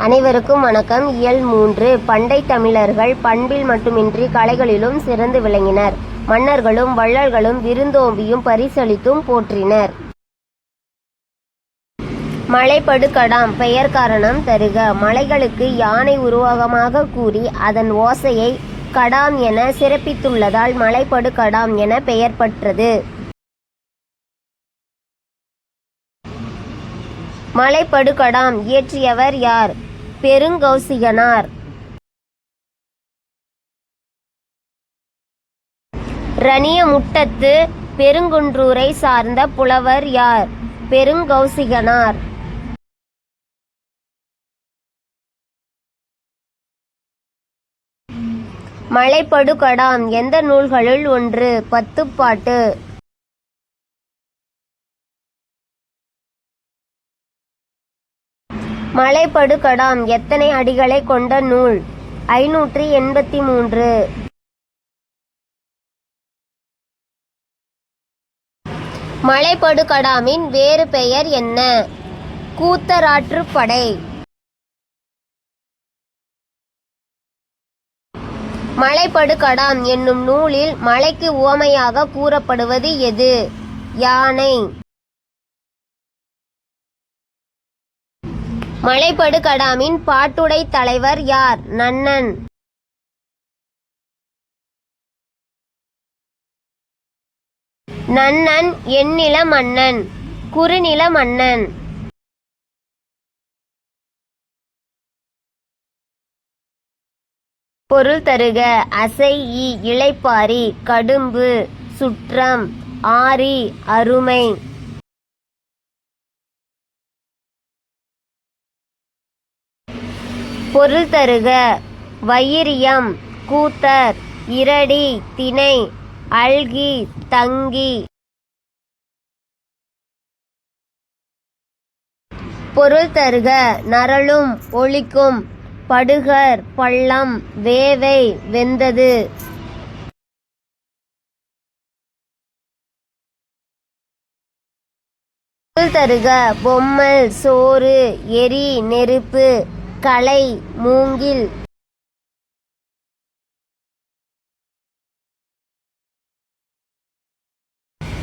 அனைவருக்கும் வணக்கம். இயல் 3. பண்டை தமிழர்கள் பண்பில் மட்டுமின்றி கலைகளிலும் சிறந்து விளங்கினர். மன்னர்களும் வள்ளல்களும் விருந்தோம்பியும் பரிசளித்தும் போற்றினர். மலைபடு கடாம் பெயர் காரணம் தருக. மலைகளுக்கு யானை உருவகமாக கூறி அதன் ஓசையை கடாம் என சிறப்பித்துள்ளதால் மலைபடு கடாம் என பெயர் பெற்றது. மலைபடு கடாம் இயற்றியவர் யார்? பெருங்கௌசிகனார். ரணிய முட்டத்து பெருங்குன்றூரை சார்ந்த புலவர் யார்? பெருங்கௌசிகனார். மலைபடு கடாம் எந்த நூல்களுள் ஒன்று? பத்துப்பாட்டு. மலைபடு கடாம் எத்தனை அடிகளை கொண்ட நூல்? 583. மலைபடு கடாமின் வேறு பெயர் என்ன? கூத்தராற்றுப்படை. மலைபடு கடாம் என்னும் நூலில் மலைக்கு உவமையாக கூறப்படுவது எது? யானை. மலைபடு கடாமின் பாட்டுடை தலைவர் யார்? நன்னன். நன்னன் எந்நில மன்னன், குறுநில மன்னன். பொருள் தருக. அசை ஈ இளைப்பாரி, கடும்பு, சுற்றம், ஆரி, அருமை. பொருள் தருக. வயிரியம், கூத்தர், இரடி, திணை, அல்கி, தங்கி. பொருள் தருக. நரலும் ஒலிக்கும், படுகர், பள்ளம், வேவை, வெந்தது. பொருள் தருக. பொம்மல், சோறு, எரி, நெருப்பு, களை, மூங்கில்.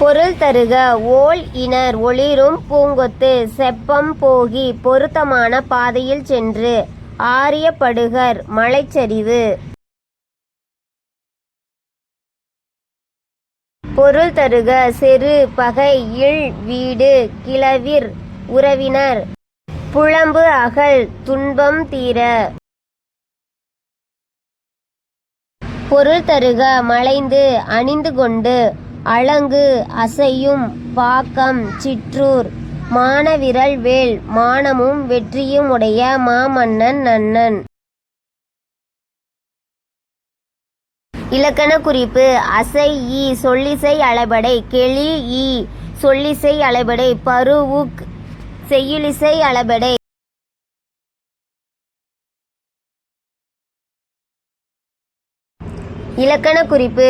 பொருள் தருக. ஓல் இணர் ஒளிரும் பூங்கொத்து, செப்பம் போகி பொருத்தமான பாதையில் சென்று, ஆரிய படுகர், மலைச்சரிவு. பொருள் தருக. செரு, பகை, இல், வீடு, கிளவிர், உறவினர், புலம்பு அகல், துன்பம் தீர. பொருள் தருக. மலைந்து, அணிந்து கொண்டு, அலங்கு, அசையும், பாக்கம், சிற்றூர், மானவிரல் வேல், மானமும் வெற்றியும் உடைய மாமன்னன் நன்னன். இலக்கண குறிப்பு. அசை ஈ சொல்லிசை அளபடை, கெளி ஈ சொல்லிசை அளபடை, பருவுக் செய்யுளிசை அளபடை. இலக்கண குறிப்பு.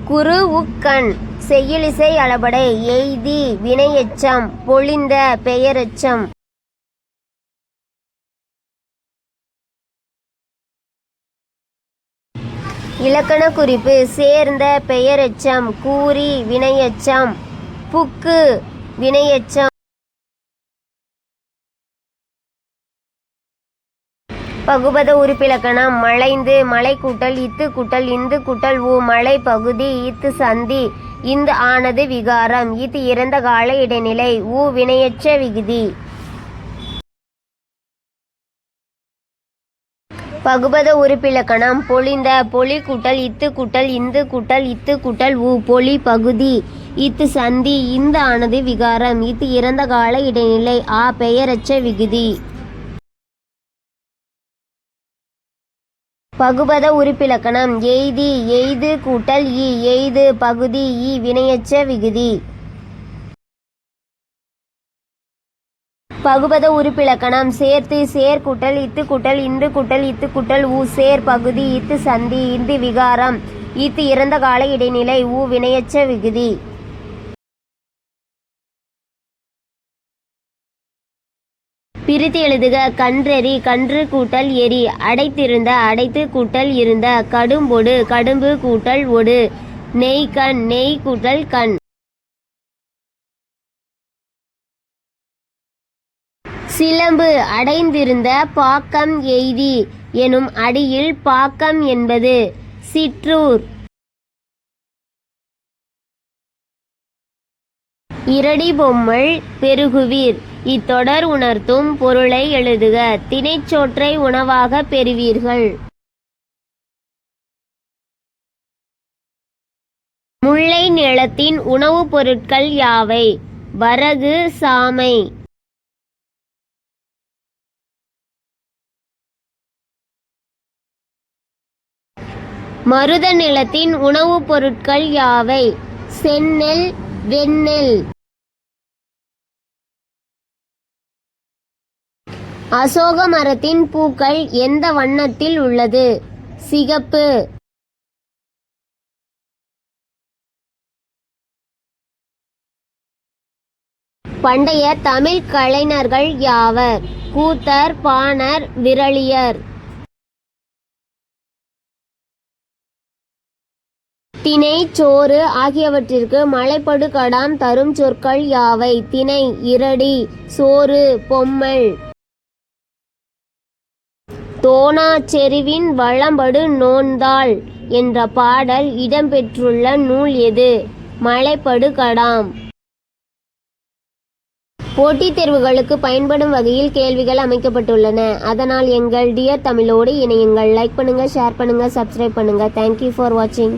குரு உக்கண் செய்யுளிசை அளபடை, எய்தி வினையெச்சம், பொழிந்த பெயரெச்சம். இலக்கண குறிப்பு. சேர்ந்த பெயரெச்சம், கூறி வினையெச்சம், புக்கு வினையெச்சம். பகுபத உறுப்பிலக்கணம். மலைந்து, மலை கூட்டல் இத்து கூட்டல் இந்து கூட்டல் ஊ, மலை பகுதி, இத்து சந்தி, இந்து ஆனது விகாரம், இத்து இறந்த கால இடைநிலை, ஊ வினையெச்ச விகுதி. பகுபத உறுப்பிலக்கணம். பொழிந்த, பொலி கூட்டல் இத்து கூட்டல் இந்து கூட்டல் இத்து கூட்டல் ஊ, பொலி பகுதி, இத்து சந்தி, இந்து ஆனது விகாரம், இத்து இறந்த கால இடைநிலை, ஆ பெயரச்ச விகுதி. பகுபத உறுப்பிலக்கணம். எய்தி, எய்து கூட்டல் ஈ, எய்து பகுதி, ஈ வினையெச்ச விகுதி. பகுபத உறுப்பிலக்கணம். சேர்த்து, சேர் கூட்டல் இத்து கூட்டல் இந்து கூட்டல் இத்து கூட்டல் ஊ, சேர் பகுதி, இத்து சந்தி, இந்து விகாரம், இத்து இறந்த கால இடைநிலை, ஊ வினையெச்ச விகுதி. பிரித்து எழுதுக. கன்றெறி கன்று கூட்டல் எரி. அடைத்திருந்த அடைத்து கூட்டல் இருந்த. கடும்பொடு கடும்பு கூட்டல் ஒடு. நெய்கண் நெய் கூட்டல் கண். சிலம்பு அடைந்திருந்த பாக்கம் எய்தி எனும் அடியில் பாக்கம் என்பது. சிற்றூர். இரடி பொம்மல் பெருகுவீர். இத்தொடர் உணர்த்தும் பொருளை எழுதுக. தினைச்சோற்றை உணவாக பெறுவீர்கள். முல்லை நிலத்தின் உணவுப் பொருட்கள் யாவை? வரகு சாமை. மருத நிலத்தின் உணவுப் பொருட்கள் யாவை? செந்நெல் வெண்ணெல். அசோக மரத்தின் பூக்கள் எந்த வண்ணத்தில் உள்ளது? சிகப்பு. பண்டைய தமிழ் கலைஞர்கள் யாவர்? கூத்தர் பாணர் விரலியர். தினை சோறு ஆகியவற்றிற்கு மலைப்படு கடாம் தரும் சொற்கள் யாவை? தினை இரடி சோறு பொம்மல். தோணாச்செருவின் வளம்படு நோன்தாள் என்ற பாடல் இடம்பெற்றுள்ள நூல் எது? மலைப்படு கடாம். போட்டித் தேர்வுகளுக்கு பயன்படும் வகையில் கேள்விகள் அமைக்கப்பட்டுள்ளன. அதனால் எங்கள் டியர் தமிழோடு இணையுங்கள். லைக் பண்ணுங்க, ஷேர் பண்ணுங்க, சப்ஸ்கிரைப் பண்ணுங்க. தேங்க்யூ ஃபார் வாட்சிங்.